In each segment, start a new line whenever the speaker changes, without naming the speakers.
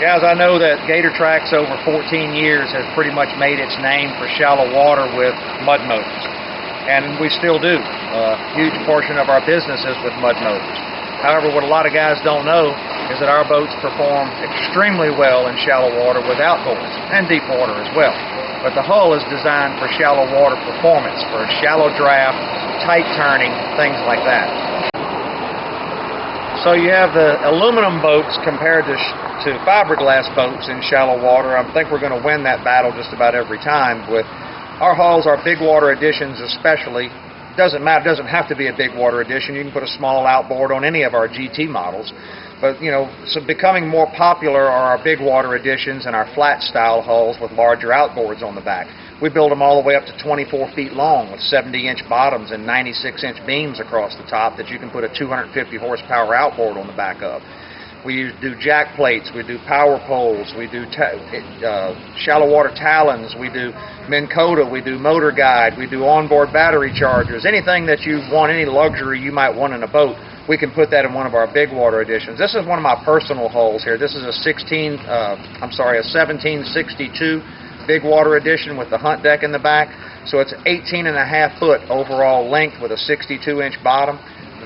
Yeah, as I know that Gator Trax over 14 years has pretty much made its name for shallow water with mud motors. And we still do. A huge portion of our business is with mud motors. However, what a lot of guys don't know is that our boats perform extremely well in shallow water with outboards and deep water as well. But the hull is designed for shallow water performance, for shallow draft, tight turning, things like that. So you have the aluminum boats compared to fiberglass boats in shallow water. I think we're going to win that battle just about every time. With our hulls, our big water additions especially, doesn't matter, doesn't have to be a big water addition. You can put a small outboard on any of our GT models. But, you know, so becoming more popular are our big water additions and our flat style hulls with larger outboards on the back. We build them all the way up to 24 feet long with 70-inch bottoms and 96-inch beams across the top that you can put a 250 horsepower outboard on the back of. We do jack plates, we do power poles, we do shallow water talons, we do Minn Kota, we do motor guide, we do onboard battery chargers. Anything that you want, any luxury you might want in a boat, we can put that in one of our big water additions. This is one of my personal hulls here. This is a 1762 big water addition with the hunt deck in the back. So it's 18.5 foot overall length with a 62-inch bottom.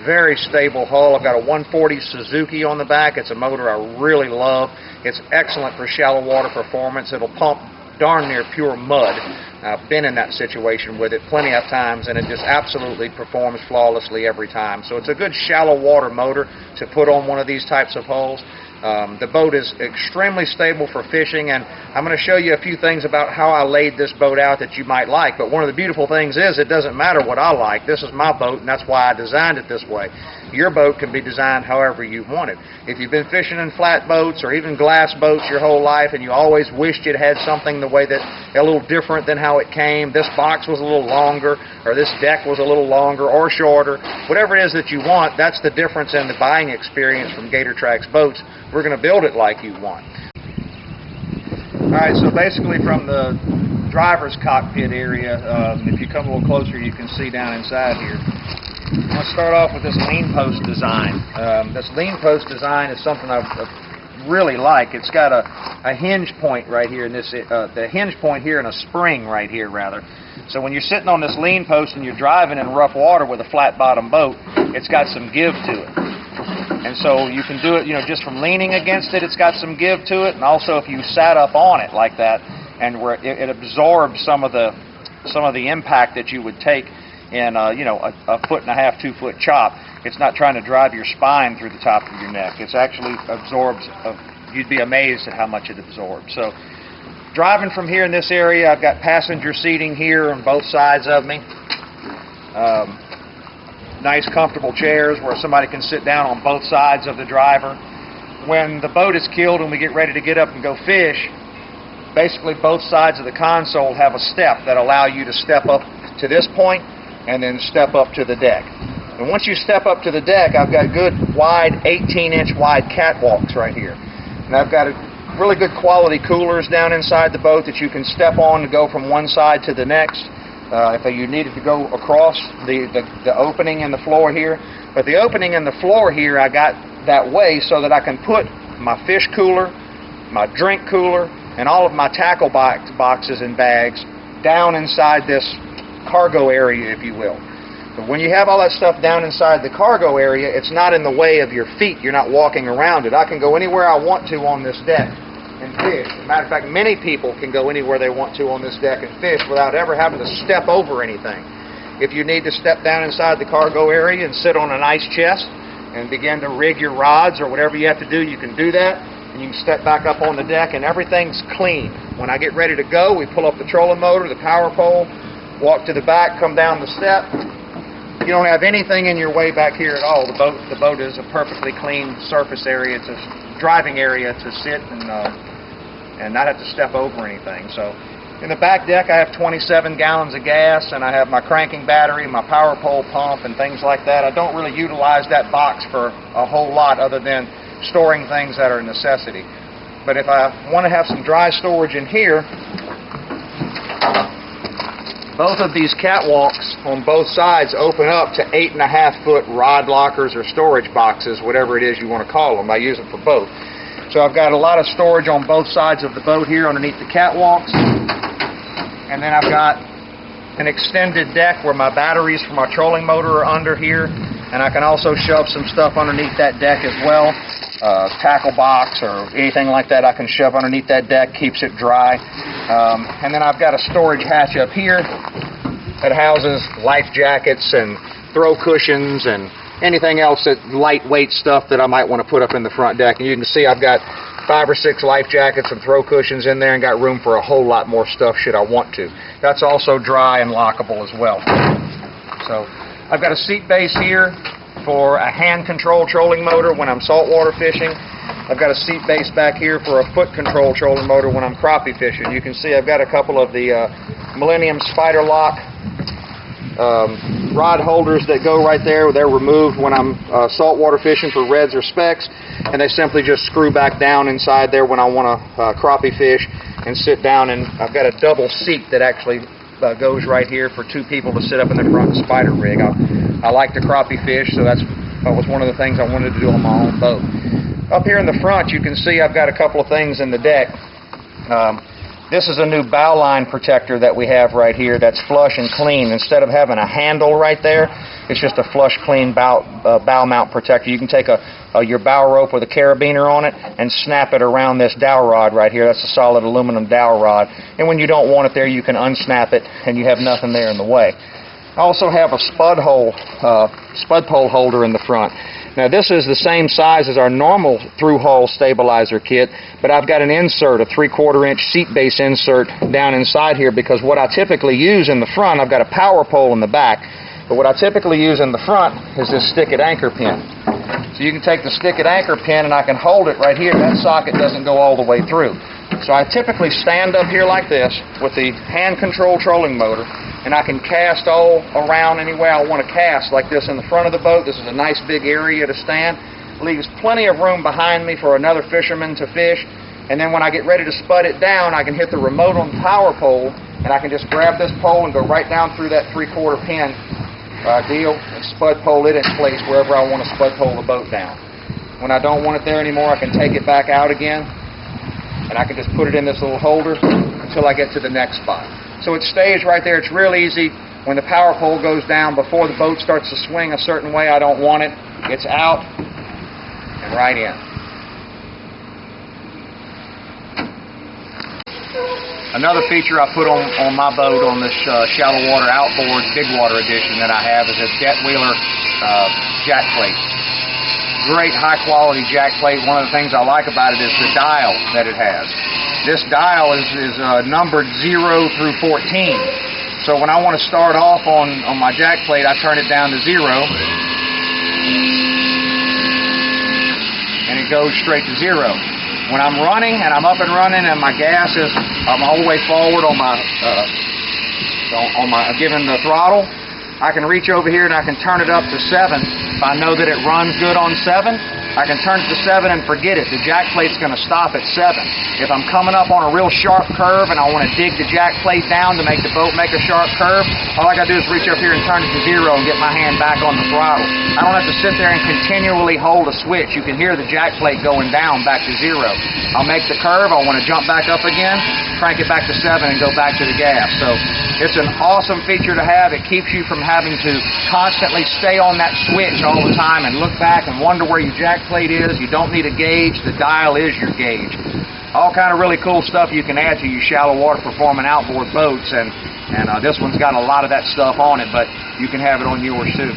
Very stable hull. I've got a 140 Suzuki on the back. It's a motor I really love. It's excellent for shallow water performance. It'll pump darn near pure mud. I've been in that situation with it plenty of times, and it just absolutely performs flawlessly every time. So it's a good shallow water motor to put on one of these types of hulls. The boat is extremely stable for fishing, and I'm going to show you a few things about how I laid this boat out that you might like. But one of the beautiful things is it doesn't matter what I like. This is my boat, and that's why I designed it this way. Your boat can be designed however you want it. If you've been fishing in flat boats or even glass boats your whole life and you always wished it had something the way that a little different than how it came, this box was a little longer or this deck was a little longer or shorter, whatever it is that you want, that's the difference in the buying experience from Gator Trax Boats. We're going to build it like you want. Alright, so basically from the driver's cockpit area, if you come a little closer you can see down inside here. Let's start off with this lean post design. This lean post design is something I really like. It's got a hinge point right here, in this, the hinge point here and a spring right here rather. So when you're sitting on this lean post and you're driving in rough water with a flat bottom boat, it's got some give to it. And so you can do it, you know, just from leaning against it, it's got some give to it. And also if you sat up on it like that, and where it absorbs some of the impact that you would take in you know, a 1.5 to 2 foot chop. It's not trying to drive your spine through the top of your neck. It's actually absorbs. You'd be amazed at how much it absorbs. So driving from here in this area, I've got passenger seating here on both sides of me. Nice comfortable chairs where somebody can sit down on both sides of the driver. When the boat is killed and we get ready to get up and go fish, basically both sides of the console have a step that allow you to step up to this point and then step up to the deck. And once you step up to the deck, I've got good wide 18-inch wide catwalks right here. And I've got really good quality coolers down inside the boat that you can step on to go from one side to the next. If you needed to go across the opening in the floor here. But the opening in the floor here, I got that way so that I can put my fish cooler, my drink cooler, and all of my tackle boxes and bags down inside this cargo area, if you will. But when you have all that stuff down inside the cargo area, it's not in the way of your feet. You're not walking around it. I can go anywhere I want to on this deck and fish. As a matter of fact, many people can go anywhere they want to on this deck and fish without ever having to step over anything. If you need to step down inside the cargo area and sit on an ice chest and begin to rig your rods or whatever you have to do, you can do that. And you can step back up on the deck and everything's clean. When I get ready to go, we pull up the trolling motor, the power pole, walk to the back, come down the step. You don't have anything in your way back here at all. The boat is a perfectly clean surface area. It's a driving area to sit and not have to step over anything. So in the back deck I have 27 gallons of gas and I have my cranking battery, my power pole pump and things like that. I don't really utilize that box for a whole lot other than storing things that are a necessity. But if I want to have some dry storage in here, both of these catwalks on both sides open up to 8.5 foot rod lockers or storage boxes, whatever it is you want to call them. I use them for both. So I've got a lot of storage on both sides of the boat here underneath the catwalks. And then I've got an extended deck where my batteries for my trolling motor are under here. And I can also shove some stuff underneath that deck as well. Tackle box or anything like that I can shove underneath that deck, keeps it dry. And then I've got a storage hatch up here that houses life jackets and throw cushions and anything else that lightweight stuff that I might want to put up in the front deck. And you can see I've got 5 or 6 life jackets and throw cushions in there and got room for a whole lot more stuff should I want to. That's also dry and lockable as well. So I've got a seat base here for a hand control trolling motor when I'm saltwater fishing. I've got a seat base back here for a foot control trolling motor when I'm crappie fishing. You can see I've got a couple of the Millennium Spider Lock rod holders that go right there. They're removed when I'm saltwater fishing for reds or specks, and they simply just screw back down inside there when I want to crappie fish and sit down. And I've got a double seat that actually goes right here for 2 people to sit up in the front spider rig. I like to crappie fish, so that was one of the things I wanted to do on my own boat. Up here in the front, you can see I've got a couple of things in the deck. This is a new bow line protector that we have right here that's flush and clean. Instead of having a handle right there, it's just a flush, clean bow mount protector. You can take your bow rope with a carabiner on it and snap it around this dowel rod right here. That's a solid aluminum dowel rod. And when you don't want it there, you can unsnap it and you have nothing there in the way. I also have a spud pole holder in the front. Now this is the same size as our normal through-hull stabilizer kit, but I've got an insert, a 3/4 inch seat base insert down inside here, because what I typically use in the front, I've got a power pole in the back, but what I typically use in the front is this stick-it anchor pin. So you can take the stick-it anchor pin and I can hold it right here. That socket doesn't go all the way through. So I typically stand up here like this with the hand-controlled trolling motor, and I can cast all around any way I want to cast, like this in the front of the boat. This is a nice big area to stand. Leaves plenty of room behind me for another fisherman to fish. And then when I get ready to spud it down, I can hit the remote on the power pole, and I can just grab this pole and go right down through that 3/4 pin deal and spud pole it in place wherever I want to spud pole the boat down. When I don't want it there anymore, I can take it back out again, and I can just put it in this little holder until I get to the next spot. So it stays right there. It's real easy. When the power pole goes down, before the boat starts to swing a certain way I don't want it, it's out and right in. Another feature I put on my boat on this shallow water outboard big water edition that I have is a Det Wheeler jack plate. Great high quality jack plate. One of the things I like about it is the dial that it has. This dial is numbered 0 through 14. So when I want to start off on my jack plate, I turn it down to 0. And it goes straight to 0. When I'm running and I'm up and running and my gas is, I'm all the way forward on my giving the throttle, I can reach over here and I can turn it up to 7. If I know that it runs good on 7, I can turn it to 7 and forget it. The jack plate's going to stop at 7. If I'm coming up on a real sharp curve and I want to dig the jack plate down to make the boat make a sharp curve, all I got to do is reach up here and turn it to 0 and get my hand back on the throttle. I don't have to sit there and continually hold a switch. You can hear the jack plate going down back to 0. I'll make the curve, I want to jump back up again, crank it back to 7 and go back to the gas. So it's an awesome feature to have. It keeps you from having to constantly stay on that switch all the time and look back and wonder where your jack plate is. You don't need a gauge. The dial is your gauge. All kind of really cool stuff you can add to your shallow water performing outboard boats, and this one's got a lot of that stuff on it, but you can have it on yours too.